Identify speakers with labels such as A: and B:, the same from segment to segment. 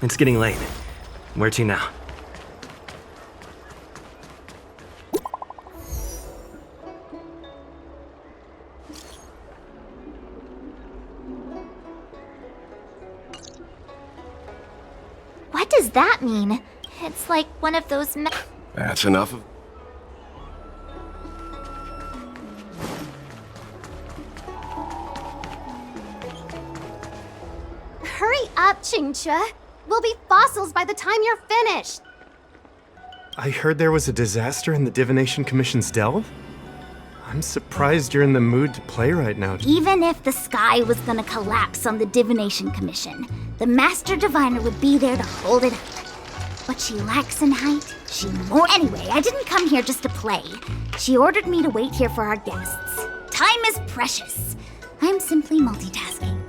A: It's getting late. Where to now?
B: What does that mean? It's like one of those
C: That's enough of...
D: Hurry up, Chingcha. We'll be fossils by the time you're finished.
E: I heard there was a disaster in the Divination Commission's delve? I'm surprised you're in the mood to play right now.
F: Even if the sky was gonna collapse on the Divination Commission, the Master Diviner would be there to hold it up. What she lacks in height, she more. Anyway, I didn't come here just to play. She ordered me to wait here for our guests. Time is precious. I'm simply multitasking.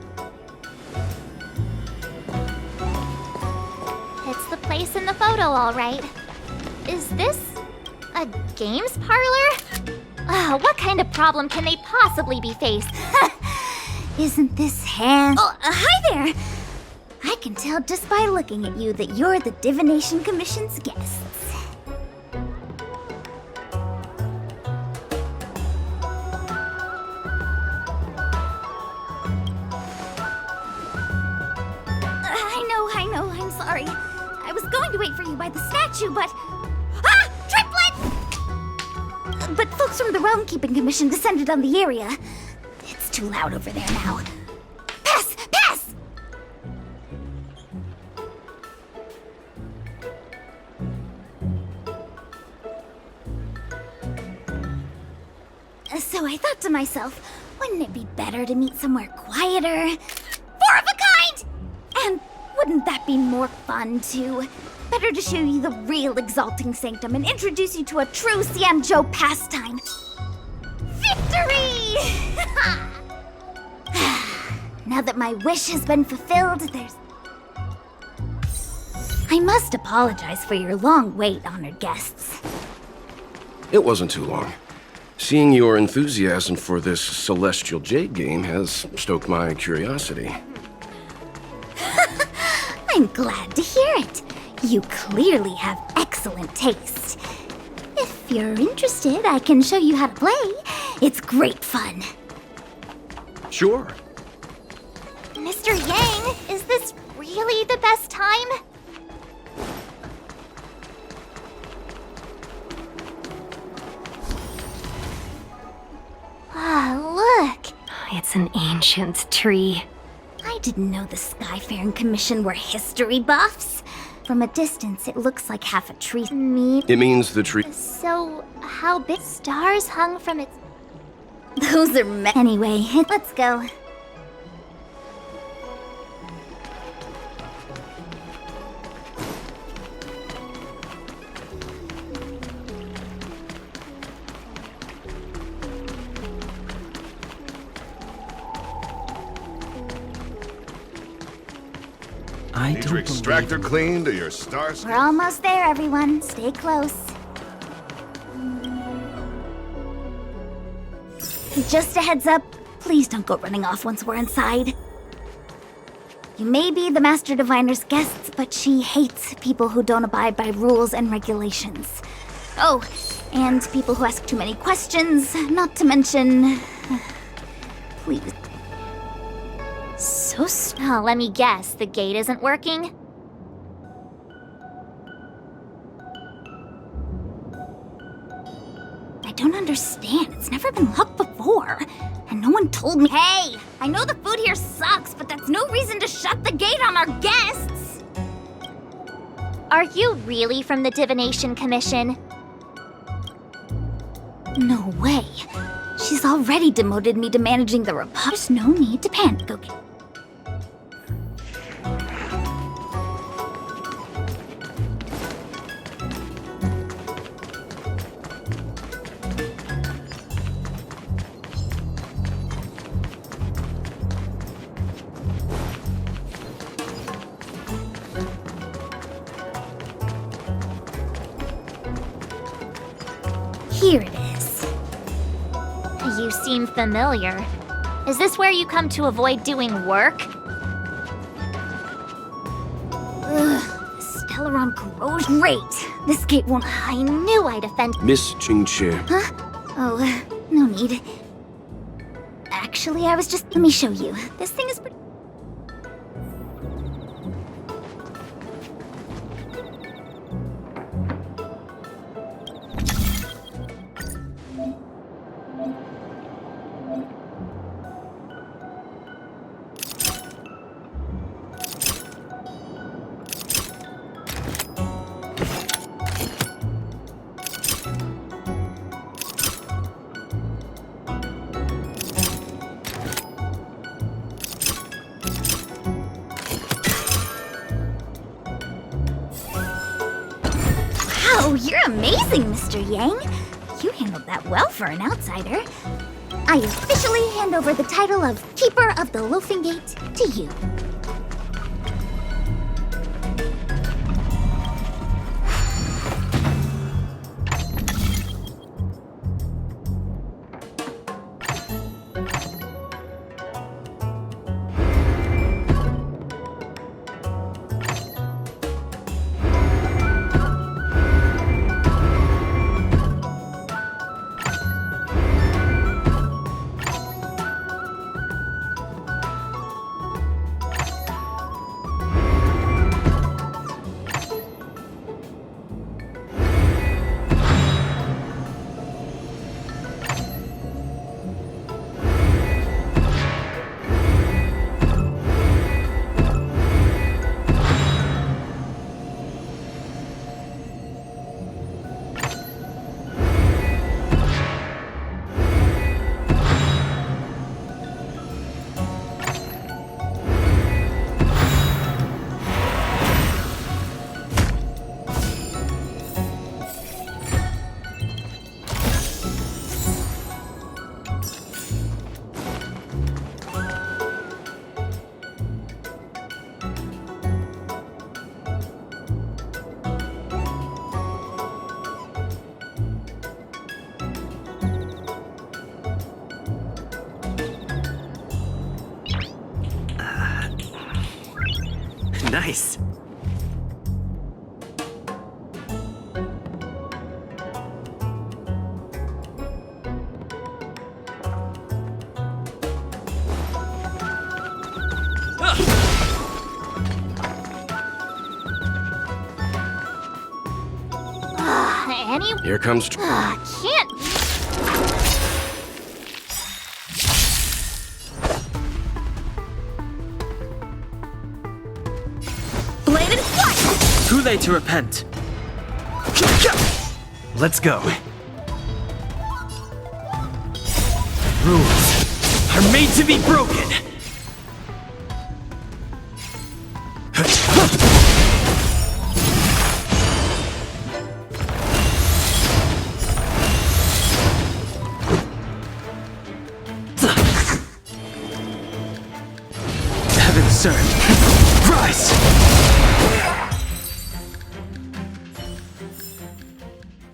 B: It's the place in the photo, all right. Is this a games parlor? What kind of problem can they possibly be faced?
F: Isn't this handsome? Oh, hi there! I can tell just by looking at you that you're the Divination Commission's guests. I know, I'm sorry. I was going to wait for you by the statue, but... Ah! Triplet! But folks from the Realm Keeping Commission descended on the area. It's too loud over there now. Pass! Pass! So I thought to myself, wouldn't it be better to meet somewhere quieter? Four of a kind! And wouldn't that be more fun, too? Better to show you the real Exalting Sanctum and introduce you to a true Xianzhou pastime. Victory! Now that my wish has been fulfilled, there's... I must apologize for your long wait, honored guests.
C: It wasn't too long. Seeing your enthusiasm for this Celestial Jade game has stoked my curiosity.
F: I'm glad to hear it. You clearly have excellent taste. If you're interested, I can show you how to play. It's great fun.
C: Sure.
B: Mr. Yang, is this really the best time? Look.
G: It's an ancient tree.
F: I didn't know the Skyfaring Commission were history buffs. From a distance, it looks like half a tree.
C: It means the tree...
B: So, how big stars hung from its...
F: Those are Anyway, let's go.
H: Need your extractor cleaned or your stars?
F: We're almost there, everyone. Stay close. Just a heads up, please don't go running off once we're inside. You may be the Master Diviner's guests, but she hates people who don't abide by rules and regulations. Oh, and people who ask too many questions, not to mention... Please.
B: Oh, let me guess, the gate isn't working?
F: I don't understand. It's never been locked before. And no one told me. Hey! I know the food here sucks, but that's no reason to shut the gate on our guests!
B: Are you really from the Divination Commission?
F: No way. She's already demoted me to managing the Republic. There's no need to panic, okay? Here it is.
B: You seem familiar. Is this where you come to avoid doing work?
F: Ugh. on corrosion.
B: Great. This gate won't. I knew I'd offend.
C: Miss Jingche.
F: Oh, no need. Actually, I was just... Let me show you. This thing is pretty... Wow, you're amazing, Mr. Yang. You handled that well for an outsider. I officially hand over the title of Keeper of the Loafing Gate to you.
A: Nice.
C: Here comes...
B: Can't.
F: Bladed flight!
A: Too late to repent. Let's go. Rules are made to be broken. Heaven served. Rise!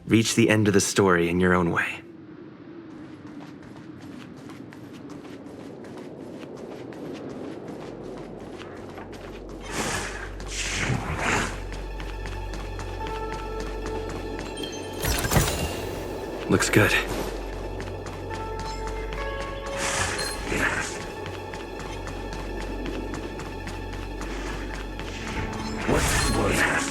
A: Reach the end of the story in your own way. Looks good.
H: What was that?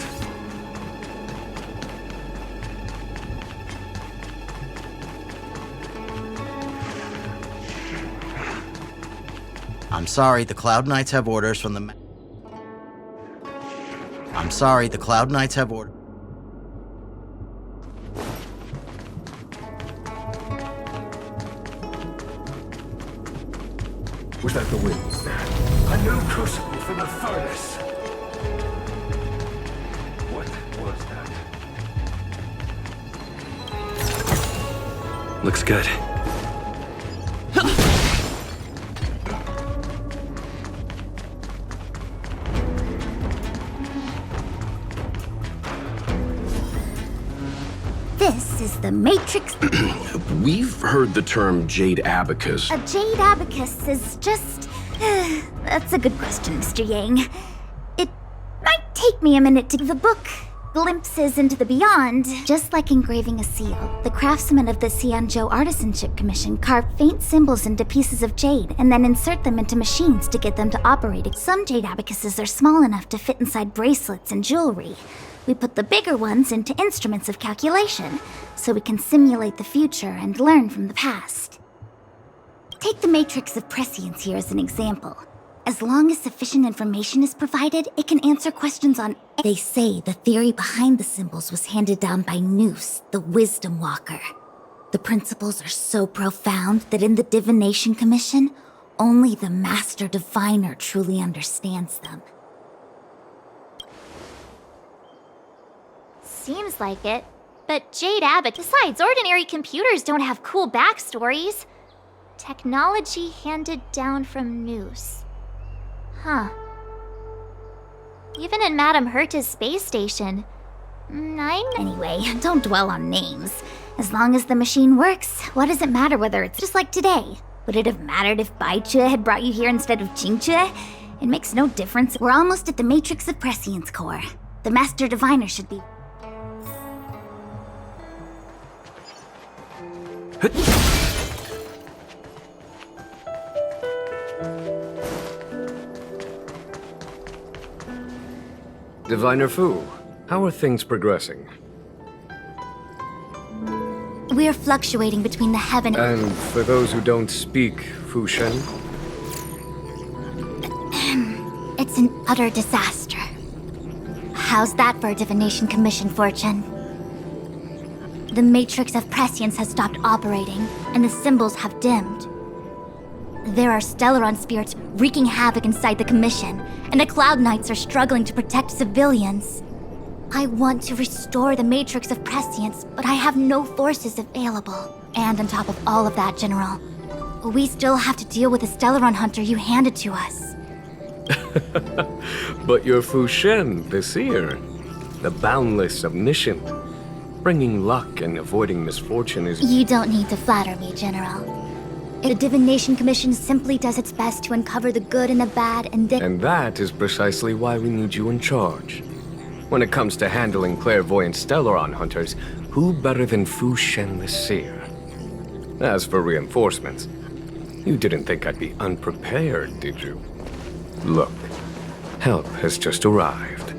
I: I'm sorry, the Cloud Knights have orders from the... I'm sorry, the Cloud Knights have orders...
H: Was that the wind? A new crucible from the furnace. What was that?
A: Looks good.
F: This is the Matrix.
C: We've heard the term Jade Abacus.
F: A Jade Abacus is just... That's a good question, Mr. Yang. It might take me a minute to the book. Glimpses into the beyond. Just like engraving a seal, the craftsmen of the Xianzhou Artisanship Commission carve faint symbols into pieces of jade and then insert them into machines to get them to operate. Some jade abacuses are small enough to fit inside bracelets and jewelry. We put the bigger ones into instruments of calculation, so we can simulate the future and learn from the past. Take the matrix of prescience here as an example. As long as sufficient information is provided, it can answer questions on... They say the theory behind the symbols was handed down by Noose, the Wisdom Walker. The principles are so profound that in the Divination Commission, only the Master Diviner truly understands them.
B: Seems like it. But Jade Abbott, besides, ordinary computers don't have cool backstories. Technology handed down from Noose. Huh. Even in Madame Herta's space station.
F: Anyway, don't dwell on names. As long as the machine works, what does it matter whether it's just like today? Would it have mattered if Baichue had brought you here instead of Qingchue? It makes no difference. We're almost at the matrix of prescience core. The Master Diviner should be...
J: Diviner Fu, how are things progressing?
F: We're fluctuating between the heaven...
J: And for those who don't speak Fu Shen?
F: It's an utter disaster. How's that for a Divination Commission fortune? The Matrix of Prescience has stopped operating, and the symbols have dimmed. There are Stellaron spirits wreaking havoc inside the Commission, and the Cloud Knights are struggling to protect civilians. I want to restore the Matrix of Prescience, but I have no forces available. And on top of all of that, General, we still have to deal with the Stellaron hunter you handed to us.
J: But you're Fu Shen, the seer, the boundless, omniscient. Bringing luck and avoiding misfortune is...
F: You don't need to flatter me, General. The Divination Commission simply does its best to uncover the good and the bad, and then...
J: And that is precisely why we need you in charge. When it comes to handling clairvoyant Stellaron hunters, who better than Fu Shen the Seer? As for reinforcements, you didn't think I'd be unprepared, did you? Look, help has just arrived.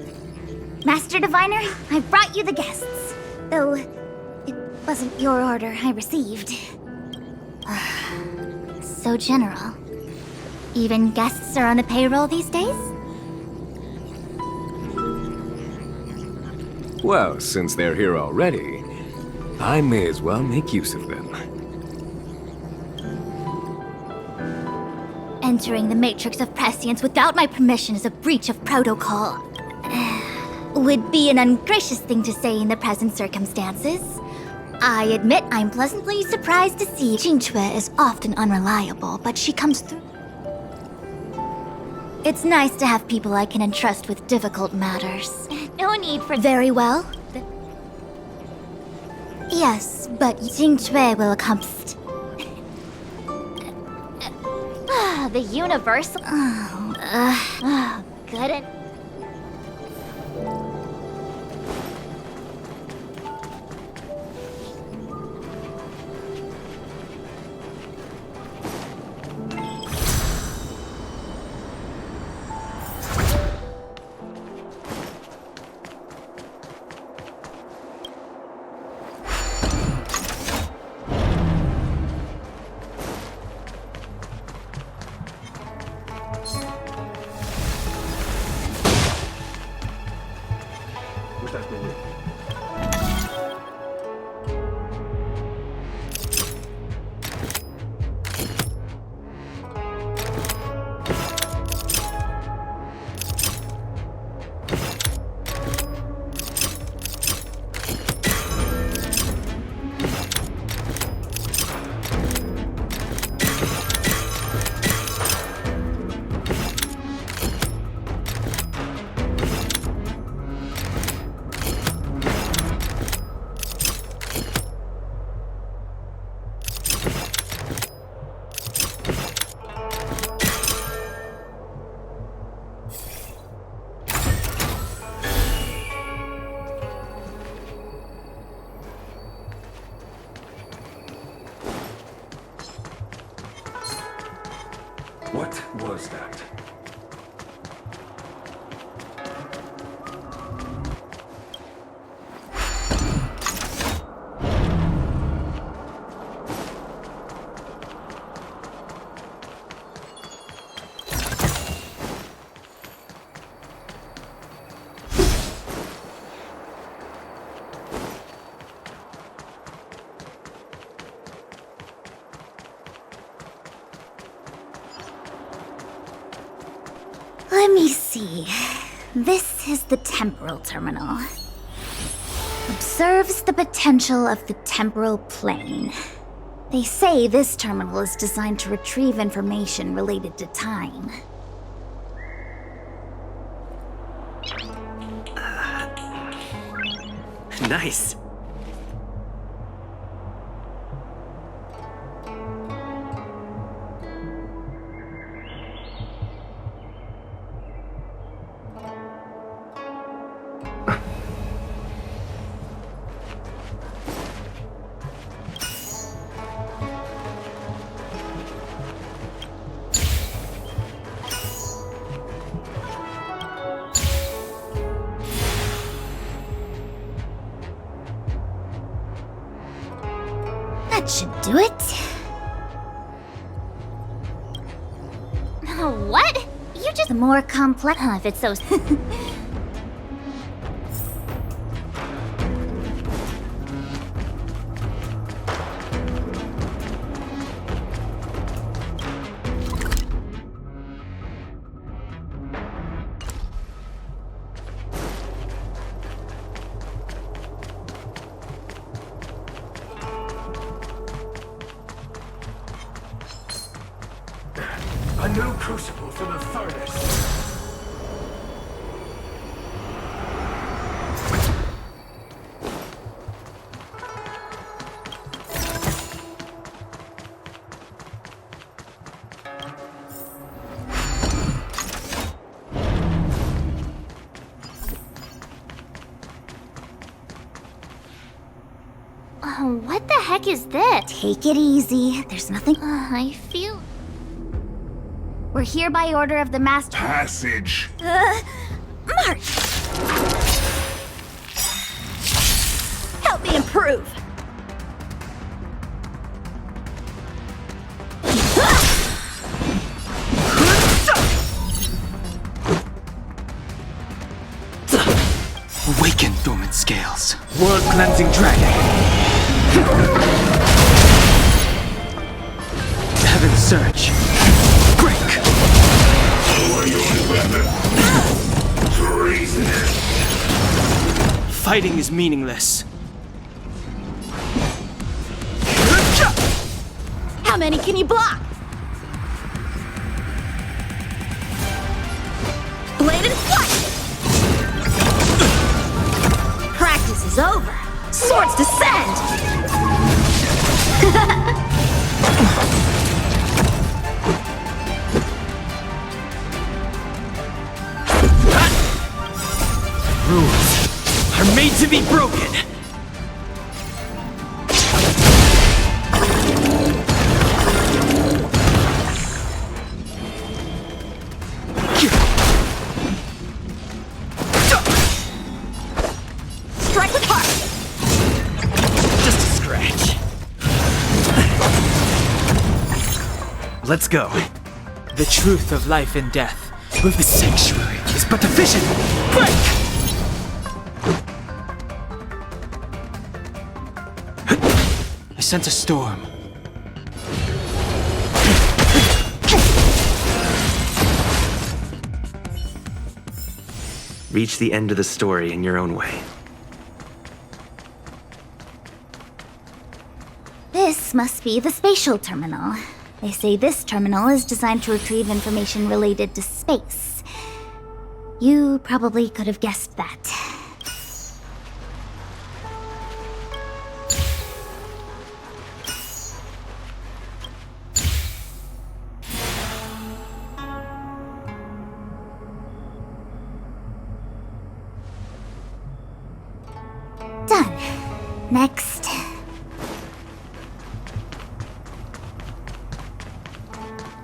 F: Master Diviner, I've brought you the guests. Though, it wasn't your order I received. So, General, even guests are on the payroll these days?
J: Well, since they're here already, I may as well make use of them.
F: Entering the Matrix of Prescience without my permission is a breach of protocol. Would be an ungracious thing to say in the present circumstances. I admit I'm pleasantly surprised to see Qingchue is often unreliable, but she comes through. It's nice to have people I can entrust with difficult matters.
B: No need for...
F: Very well. Yes, but Qingchue will accomplish.
B: The universal... good and...
J: closed that.
F: Let me see. This is the temporal terminal. Observes the potential of the temporal plane. They say this terminal is designed to retrieve information related to time.
A: Nice.
F: That should do it.
B: What? You just
F: The more complex.
B: if it's so
J: A new crucible for the furnace.
B: what the heck is this?
F: Take it easy. There's nothing.
B: I feel
F: We're here by order of the master.
H: Passage.
F: Mark! Help me improve!
A: Awaken, dormant scales. World-cleansing dragon. Heaven surge. Break. Fighting is meaningless.
F: How many can you block? Bladed flight! Practice is over. Swords descend!
A: Rules are made to be broken.
F: Strike with heart!
A: Just a scratch. Let's go. The truth of life and death with the sanctuary is but a vision. Break! I sense a storm. Reach the end of the story in your own way.
F: This must be the spatial terminal. They say this terminal is designed to retrieve information related to space. You probably could have guessed that. Done. Next.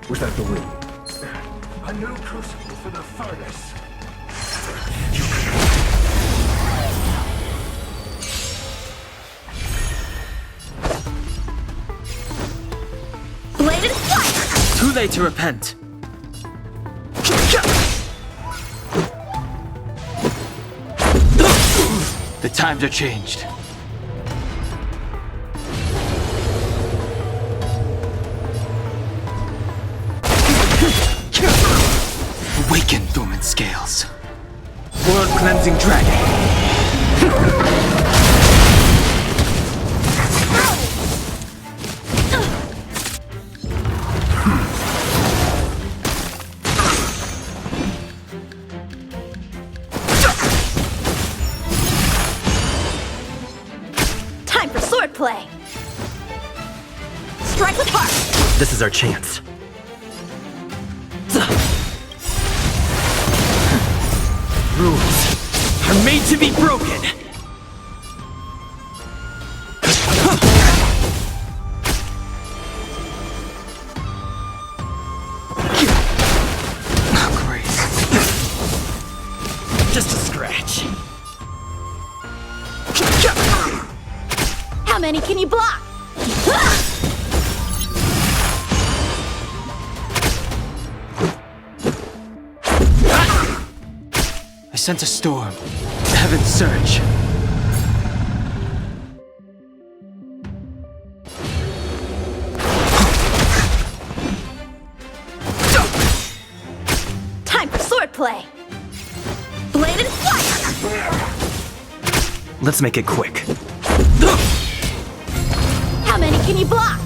J: Was that the room?
A: A new crucible for the furnace.
F: Bladed fire!
A: Too late to repent. The times are changed. Awaken, dormant scales. World-cleansing dragon.
F: Time for swordplay! Strike with heart!
I: This is our chance.
A: Rules are made to be broken. Oh, Grace. Just a scratch.
F: How many can you block?
A: I sent a storm. The heavens surge.
F: Time for swordplay! Bladed fire!
E: Let's make it quick.
F: How many can you block?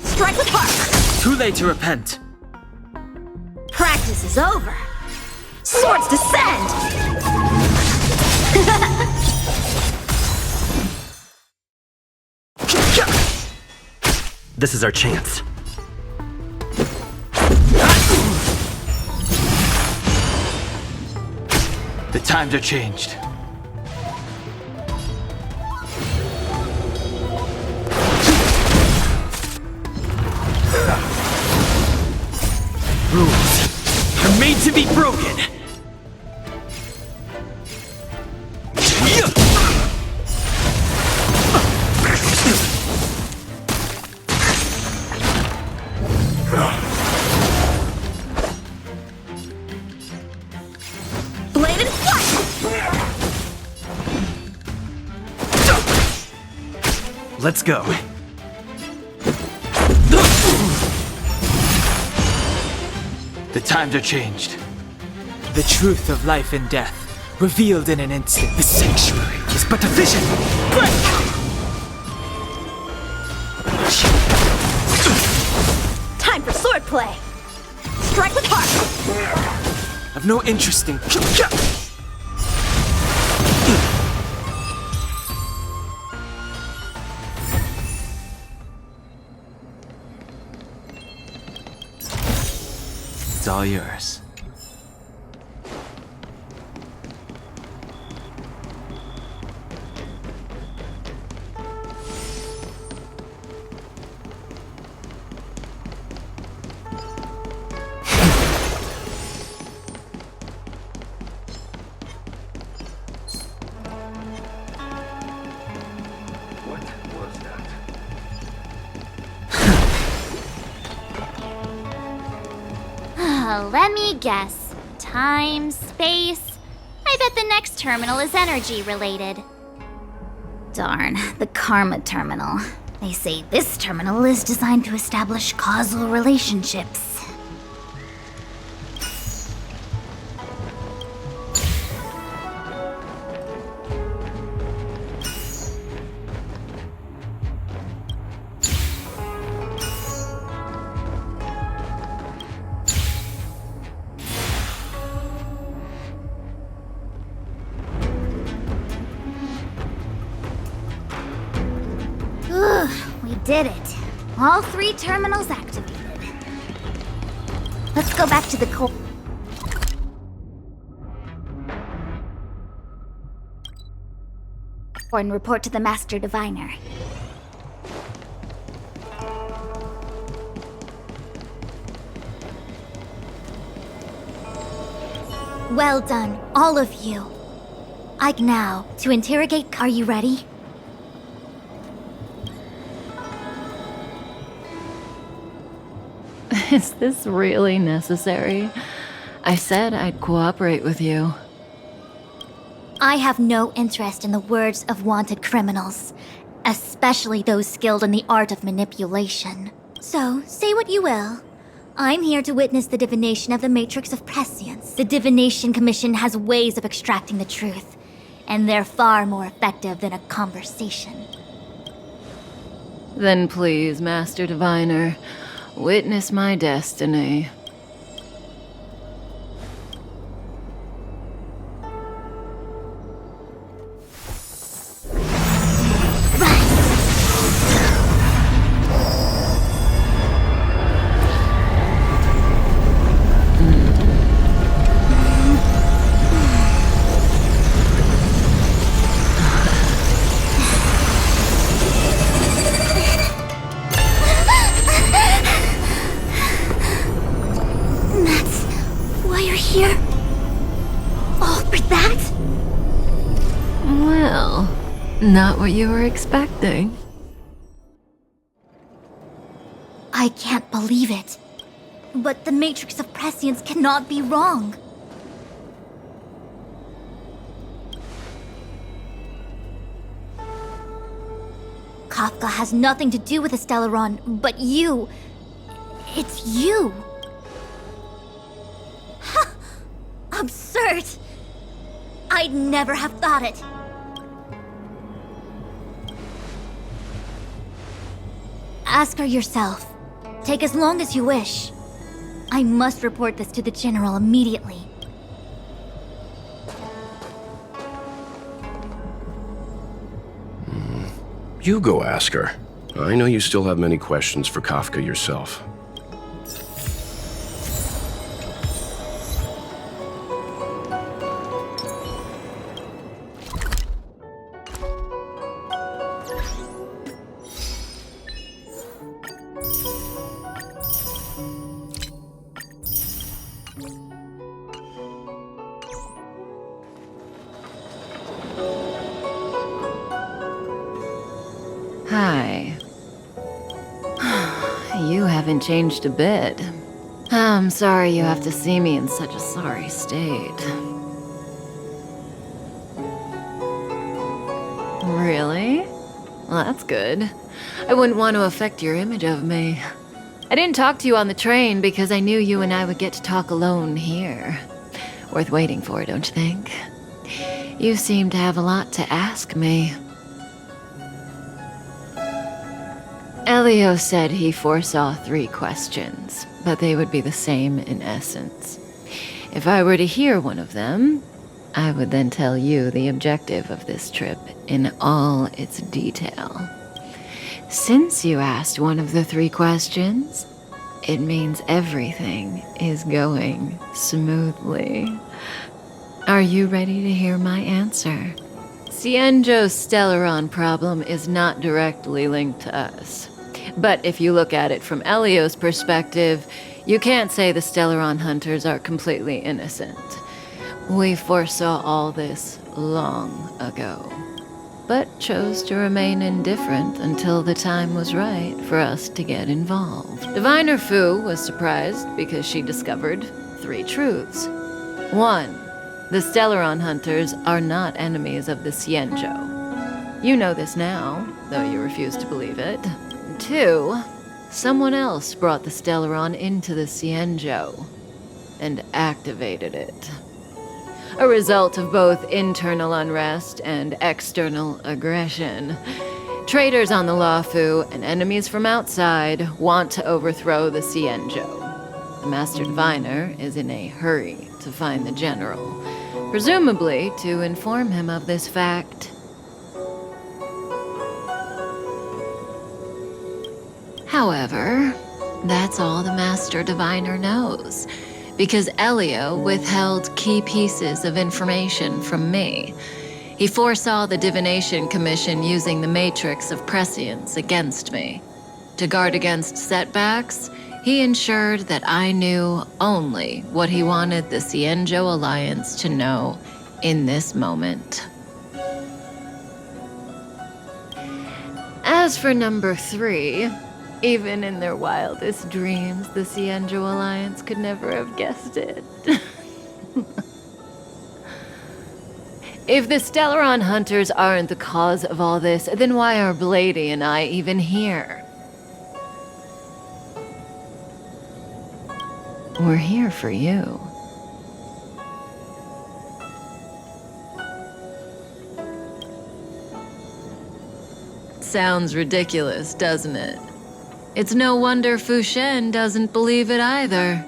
F: Strike with heart!
A: Too late to repent.
F: Practice is over. Swords descend!
I: This is our chance.
A: The times are changed. Rules are made to be broken.
F: Bladed fire!
E: Let's go.
A: The times are changed. The truth of life and death, revealed in an instant. The sanctuary is but a vision.
F: Time for swordplay! Strike with heart!
A: I've no interest in. It's all yours.
B: Let me guess. Time, space. I bet the next terminal is energy related.
F: Darn, the Karma Terminal. They say this terminal is designed to establish causal relationships. We did it. All 3 terminals activated. Let's go back to the core and report to the Master Diviner. Well done, all of you. Now, to interrogate, are you ready?
G: Is this really necessary? I said I'd cooperate with you.
F: I have no interest in the words of wanted criminals, especially those skilled in the art of manipulation. So, say what you will. I'm here to witness the divination of the Matrix of Prescience. The Divination Commission has ways of extracting the truth, and they're far more effective than a conversation.
G: Then please, Master Diviner, witness my destiny. Not what you were expecting.
F: I can't believe it. But the Matrix of Prescience cannot be wrong. Kafka has nothing to do with the Stellaron, but you... It's you! Ha! Absurd! I'd never have thought it. Ask her yourself. Take as long as you wish. I must report this to the General immediately.
C: You go ask her. I know you still have many questions for Kafka yourself.
G: Hi. You haven't changed a bit. I'm sorry you have to see me in such a sorry state. Really? Well, that's good. I wouldn't want to affect your image of me. I didn't talk to you on the train because I knew you and I would get to talk alone here. Worth waiting for, don't you think? You seem to have a lot to ask me. Elio said he foresaw 3 questions, but they would be the same in essence. If I were to hear one of them, I would then tell you the objective of this trip in all its detail. Since you asked one of the 3 questions, it means everything is going smoothly. Are you ready to hear my answer? Cienjo's Stellaron problem is not directly linked to us. But if you look at it from Elio's perspective, you can't say the Stellaron hunters are completely innocent. We foresaw all this long ago, but chose to remain indifferent until the time was right for us to get involved. Diviner Fu was surprised because she discovered 3 truths. 1. The Stellaron hunters are not enemies of the Cienjo. You know this now, though you refuse to believe it. 2. Someone else brought the Stellaron into the Cienjo and activated it. A result of both internal unrest and external aggression. Traitors on the Luofu and enemies from outside want to overthrow the Cienjo. The Master Diviner is in a hurry to find the General, presumably to inform him of this fact. However, that's all the Master Diviner knows, because Elio withheld key pieces of information from me. He foresaw the Divination Commission using the Matrix of Prescience against me. To guard against setbacks, He ensured that I knew only what he wanted the Cienjo Alliance to know in this moment. As for number 3, even in their wildest dreams, the Cienjo Alliance could never have guessed it. If the Stellaron hunters aren't the cause of all this, then why are Blady and I even here? We're here for you. Sounds ridiculous, doesn't it? It's no wonder Fu Shen doesn't believe it either.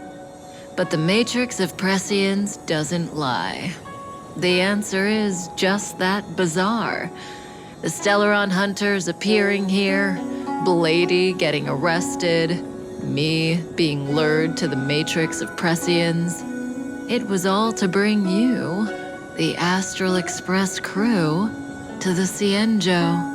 G: But the Matrix of Prescience doesn't lie. The answer is just that bizarre. The Stellaron hunters appearing here, Blady getting arrested, me being lured to the Matrix of Prescience. It was all to bring you, the Astral Express crew, to the Cienjo.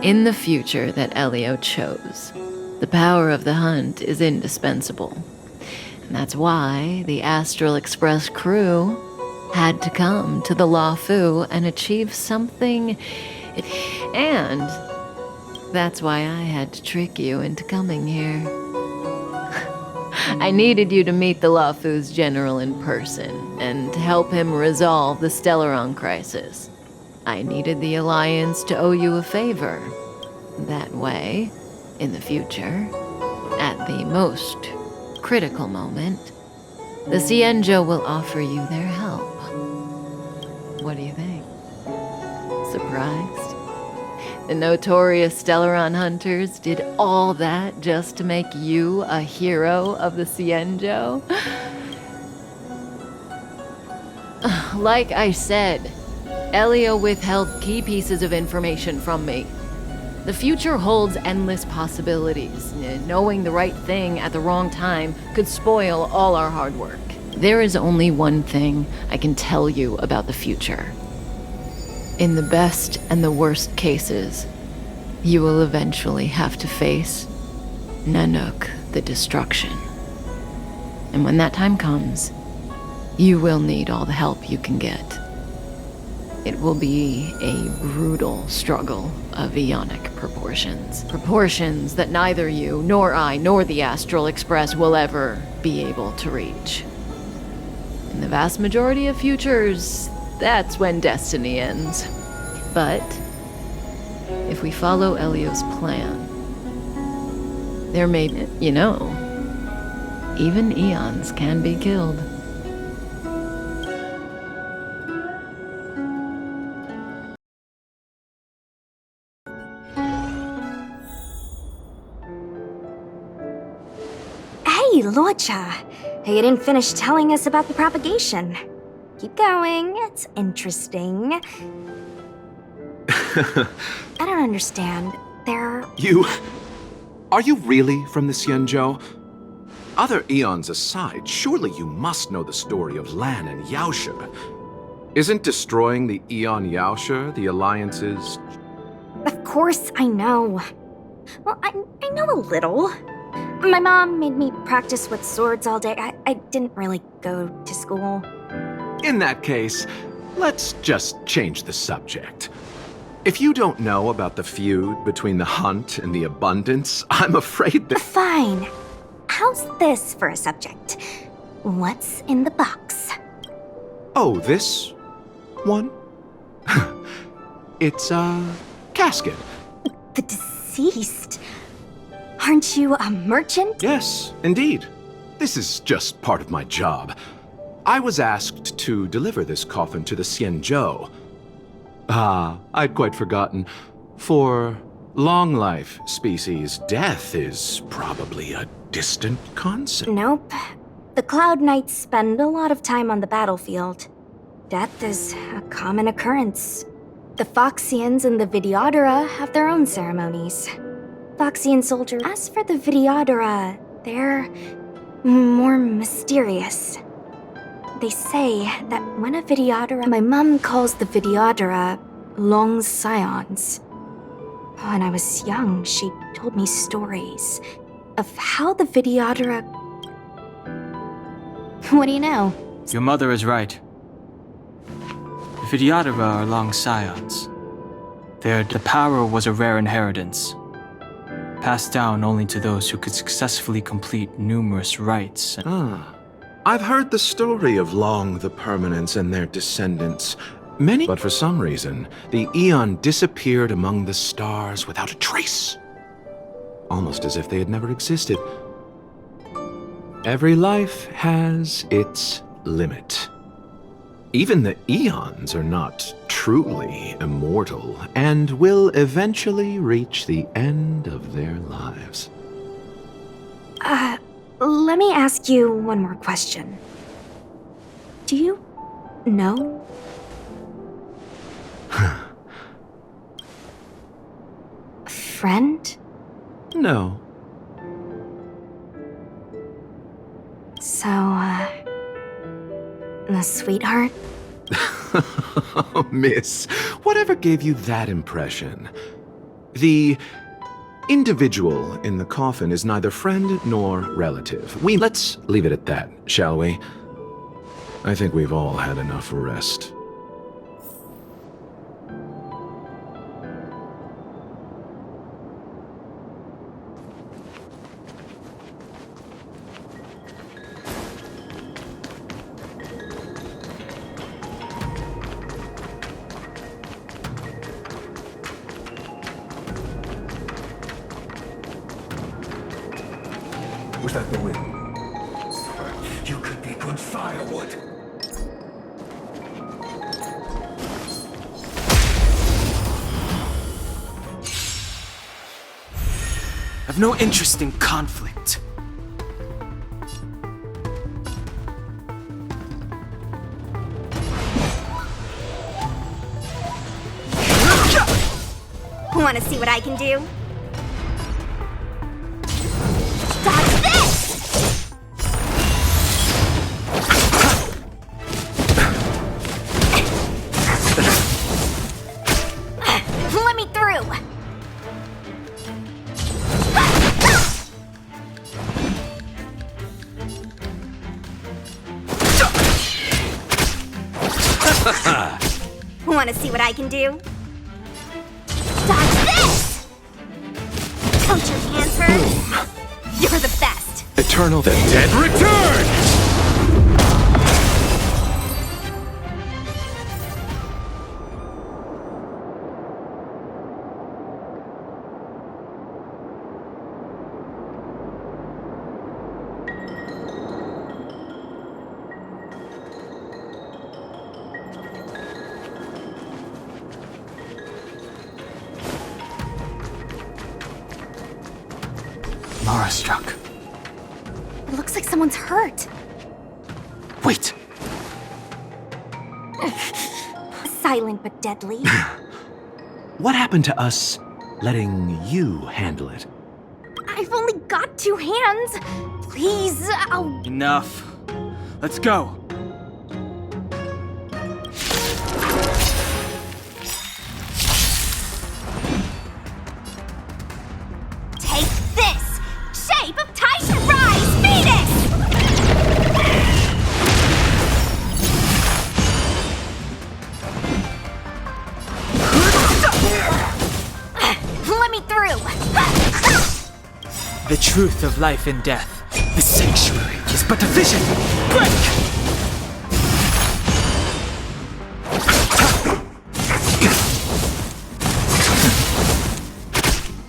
G: In the future that Elio chose, the power of the hunt is indispensable. And that's why the Astral Express crew had to come to the Luofu and achieve something. And that's why I had to trick you into coming here. I needed you to meet the Luofu's general in person and to help him resolve the Stellaron crisis. I needed the Alliance to owe you a favor. That way, in the future, at the most critical moment, the Cienjo will offer you their help. What do you think? Surprised? The notorious Stellaron hunters did all that just to make you a hero of the Cienjo? Like I said, Elio withheld key pieces of information from me. The future holds endless possibilities. Knowing the right thing at the wrong time could spoil all our hard work. There is only one thing I can tell you about the future. In the best and the worst cases, you will eventually have to face Nanook, the destruction. And when that time comes, you will need all the help you can get. It will be a brutal struggle of eonic proportions. Proportions that neither you, nor I, nor the Astral Express will ever be able to reach. In the vast majority of futures, that's when destiny ends. But if we follow Elio's plan, there may, even eons can be killed.
K: Hey, Luocha! You didn't finish telling us about the propagation. Keep going, it's interesting. I don't understand.
L: Are you really from the Cienjo? Other eons aside, surely you must know the story of Lan and Yaoshe. Isn't destroying the Eon Yaoshe the Alliance's...
K: Of course I know. Well, I know a little. My mom made me practice with swords all day. I didn't really go to school.
L: In that case, let's just change the subject. If you don't know about the feud between the Hunt and the Abundance, I'm afraid that...
K: Fine. How's this for a subject? What's in the box?
L: Oh, this one? It's a casket.
K: The deceased? Aren't you a merchant?
L: Yes, indeed. This is just part of my job. I was asked to deliver this coffin to the Cienjo. I'd quite forgotten. For long life species, death is probably a distant concept.
K: Nope. The Cloud Knights spend a lot of time on the battlefield. Death is a common occurrence. The Foxians and the Videodora have their own ceremonies. Foxian soldiers. As for the Videodora, they're more mysterious. They say that when a Videodora... My mom calls the Videodora long scions. When I was young, she told me stories of how the Videodora... What do you know?
A: Your mother is right. The Videodora are long scions. The power was a rare inheritance, passed down only to those who could successfully complete numerous rites.
L: I've heard the story of Long the Permanents and their descendants. But for some reason, the Eon disappeared among the stars without a trace. Almost as if they had never existed. Every life has its limit. Even the Eons are not truly immortal and will eventually reach the end of their lives.
K: Let me ask you one more question. Do you know? Friend?
L: No.
K: So, the sweetheart?
L: Miss, whatever gave you that impression? The individual in the coffin is neither friend nor relative. Let's leave it at that, shall we? I think we've all had enough rest.
M: Was that the wind? You could be good firewood.
A: I've no interest in conflict.
F: Want to see what I can do? Dodge this! Let me through! Want to see what I can do? Dodge this! Don't your hands hurt? You're the best!
L: Eternal the Dead return!
A: Mara struck.
K: It looks like someone's hurt.
A: Wait!
K: Silent but deadly.
L: What happened to us letting you handle it?
K: I've only got 2 hands. Please, I'll...
A: Enough. Let's go.
F: Take this! Shape of Titan Rise, Phoenix! Let me through!
A: The truth of life and death. The sanctuary is but a vision. Break!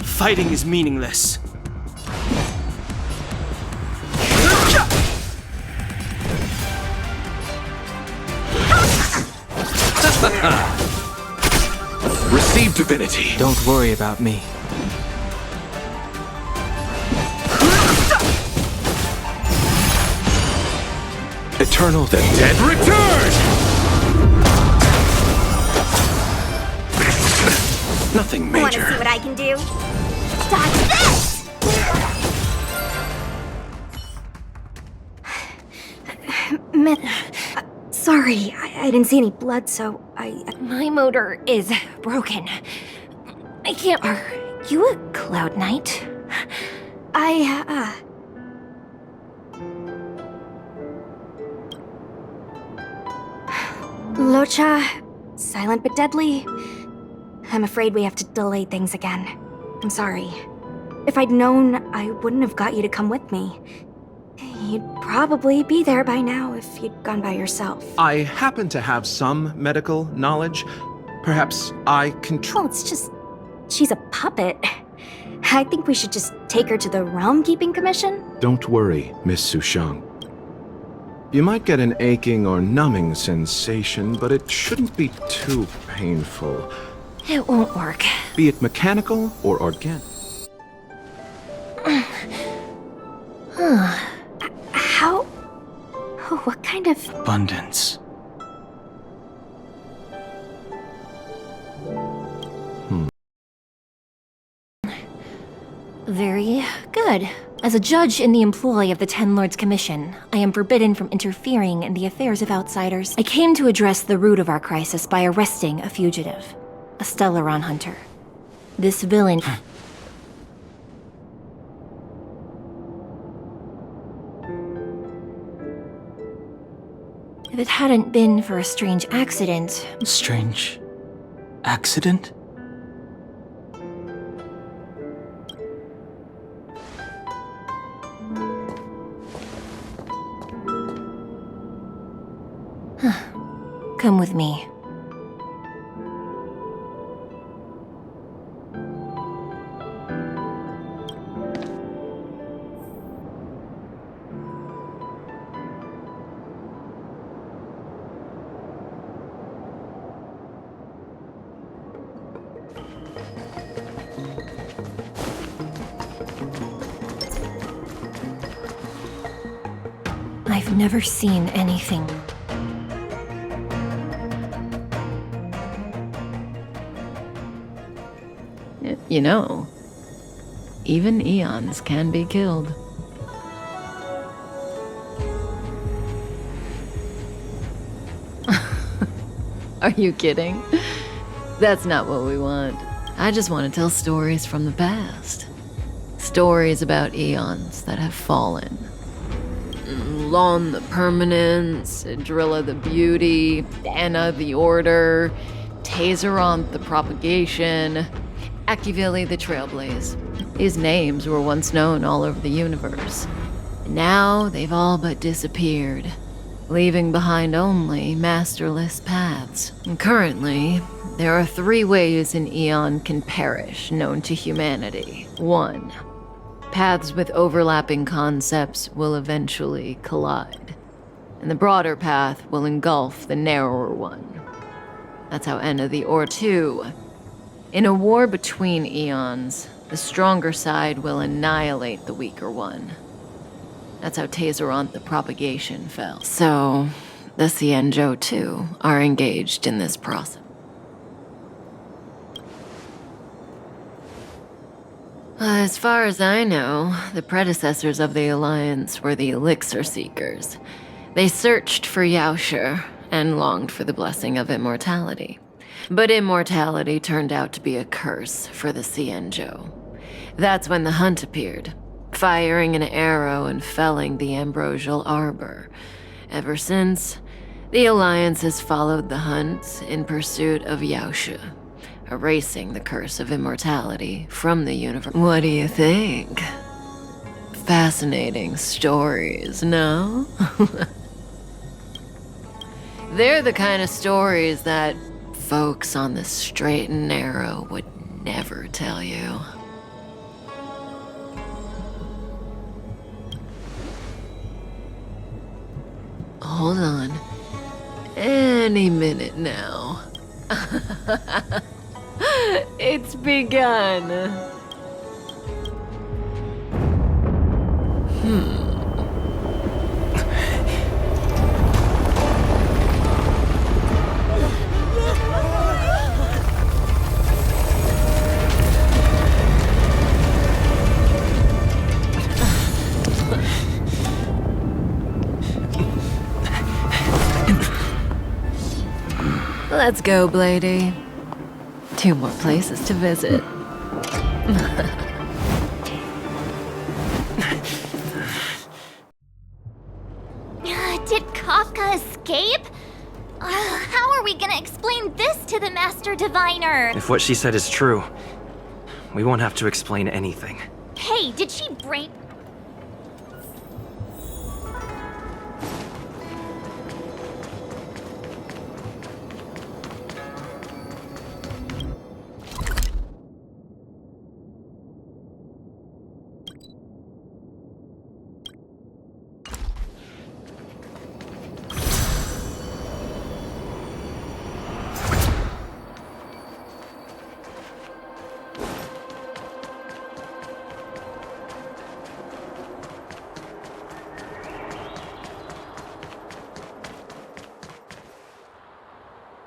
A: Fighting is meaningless.
L: Receive divinity.
A: Don't worry about me.
L: Eternal the Dead return! Nothing
F: Want to
L: major.
F: see what I can do? Dodge this!
K: Sorry, I didn't see any blood, so
N: My motor is broken. I can't
K: you a Cloud Knight? Locha, silent but deadly. I'm afraid we have to delay things again. I'm sorry. If I'd known, I wouldn't have got you to come with me. You'd probably be there by now if you'd gone by yourself.
L: I happen to have some medical knowledge. Perhaps I can
K: Well, it's just... she's a puppet. I think we should just take her to the Realm Keeping Commission.
L: Don't worry, Miss Sushang. You might get an aching or numbing sensation, but it shouldn't be too painful.
K: It won't work.
L: Be it mechanical or organic.
K: How... what kind of...
A: Abundance.
N: Very good. As a judge in the employ of the Ten Lords Commission, I am forbidden from interfering in the affairs of outsiders. I came to address the root of our crisis by arresting a fugitive, a Stellaron hunter. This villain... If it hadn't been for a strange accident...
A: Strange accident?
N: Come with me. I've never seen anything.
G: You know, even eons can be killed. Are you kidding? That's not what we want. I just want to tell stories from the past. Stories about eons that have fallen. Lon the Permanence, Drilla the Beauty, Anna the Order, Tazeronth the Propagation, Akivili the Trailblaze. These names were once known all over the universe. And now they've all but disappeared, leaving behind only masterless paths. And currently, there are 3 ways an eon can perish known to humanity. 1. Paths with overlapping concepts will eventually collide, and the broader path will engulf the narrower one. That's how Enna the Or 2. In a war between eons, the stronger side will annihilate the weaker one. That's how Tazeronth the Propagation fell. So, the Xianzhou too are engaged in this process. As far as I know, the predecessors of the Alliance were the Elixir Seekers. They searched for Yaoshe and longed for the blessing of immortality. But immortality turned out to be a curse for the Xianzhou. That's when the hunt appeared, firing an arrow and felling the ambrosial arbor. Ever since, the Alliance has followed the hunt in pursuit of Yaoshe, erasing the curse of immortality from the universe. What do you think? Fascinating stories, no? They're the kind of stories that folks on the straight and narrow would never tell you. Hold on. Any minute now. It's begun. Let's go, Blady. 2 more places to visit.
B: Did Kafka escape? How are we gonna explain this to the Master Diviner?
O: If what she said is true, we won't have to explain anything.
B: Hey, did she brain...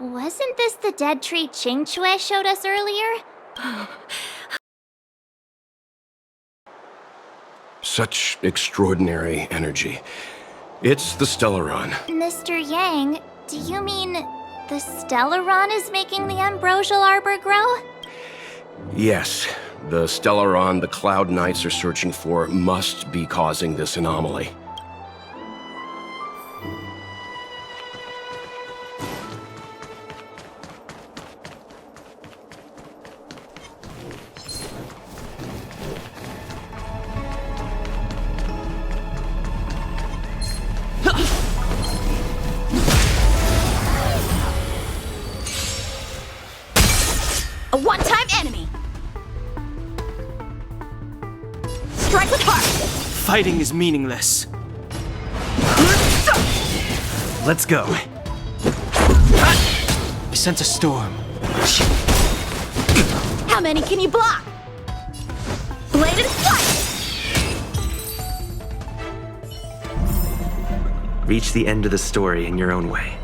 B: Wasn't this the dead tree Qingque showed us earlier?
C: Such extraordinary energy. It's the Stellaron.
B: Mr. Yang, do you mean the Stellaron is making the ambrosial arbor grow?
C: Yes, the Stellaron the Cloud Knights are searching for must be causing this anomaly.
F: A one-time enemy! Strike with heart!
A: Fighting is meaningless.
O: Let's go.
A: I sense a storm.
F: How many can you block? Bladed slice!
O: Reach the end of the story in your own way.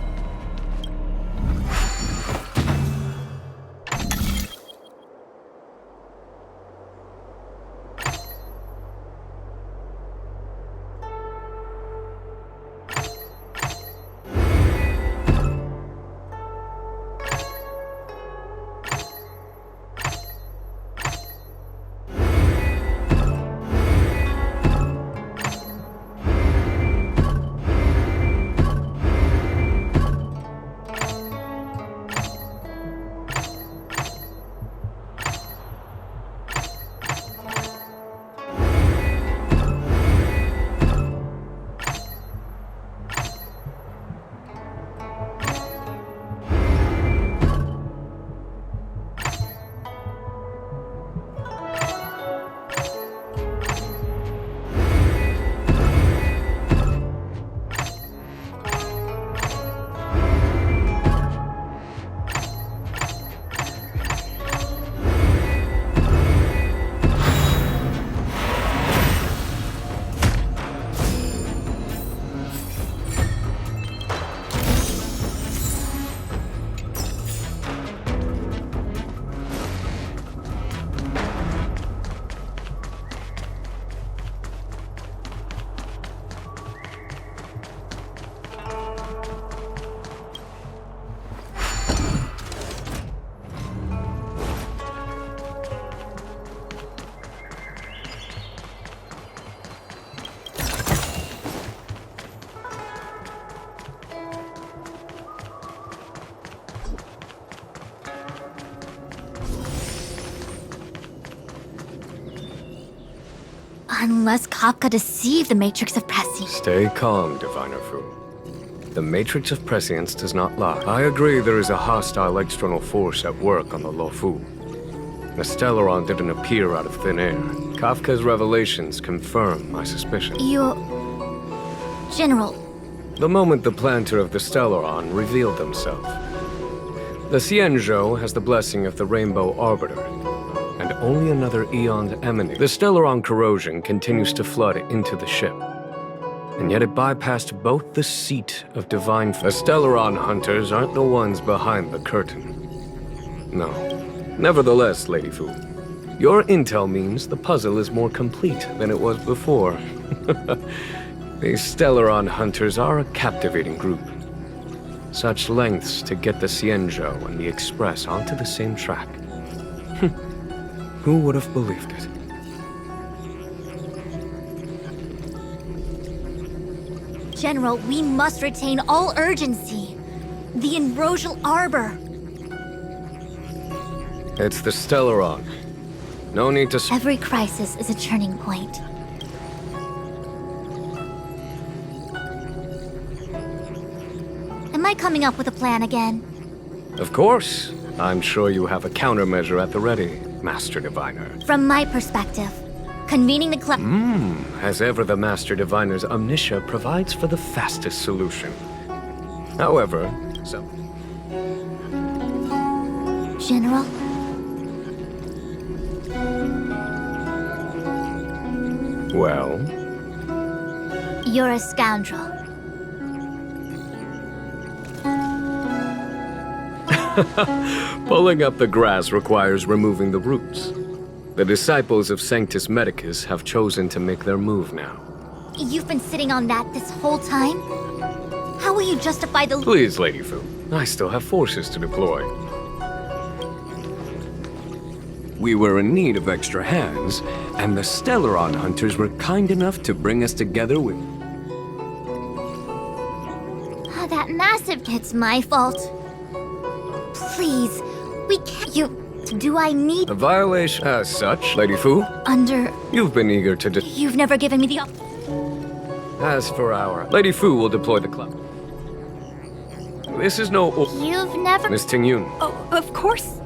F: Unless Kafka deceived the Matrix of Prescience.
J: Stay calm, Diviner Fu. The Matrix of Prescience does not lie. I agree there is a hostile external force at work on the Luofu. The Stellaron didn't appear out of thin air. Kafka's revelations confirm my suspicion.
F: General.
J: The moment the planter of the Stellaron revealed himself. The Xianzhou has the blessing of the Rainbow Arbiter, and only another eon to emanate. The Stellaron corrosion continues to flood into the ship, and yet it bypassed both the seat of divine... The Stellaron hunters aren't the ones behind the curtain. No. Nevertheless, Lady Fu, your intel means the puzzle is more complete than it was before. These Stellaron hunters are a captivating group. Such lengths to get the Xianzhou and the Express onto the same track. Who would have believed it?
F: General, we must retain all urgency. The Ambrosial Arbor.
J: It's the Stellaron. No need to...
F: Every crisis is a turning point. Am I coming up with a plan again?
J: Of course. I'm sure you have a countermeasure at the ready, Master Diviner.
F: From my perspective, convening the cloud...
J: As ever, the Master Diviner's omniscia provides for the fastest solution. However,
F: General?
J: Well?
F: You're a scoundrel.
J: Pulling up the grass requires removing the roots. The disciples of Sanctus Medicus have chosen to make their move now.
F: You've been sitting on that this whole time? How will you justify the...
J: Please, Lady Fu. I still have forces to deploy. We were in need of extra hands, and the Stellaron hunters were kind enough to bring us together with...
F: That massive... It's my fault. Please, we can't... Do I need...
J: A violation as such, Lady Fu?
F: Under...
J: You've been eager to
F: You've never given me the...
J: As for our... Lady Fu will deploy the club. This is no...
F: You've never...
J: Miss Ting Yun.
N: Oh, of course.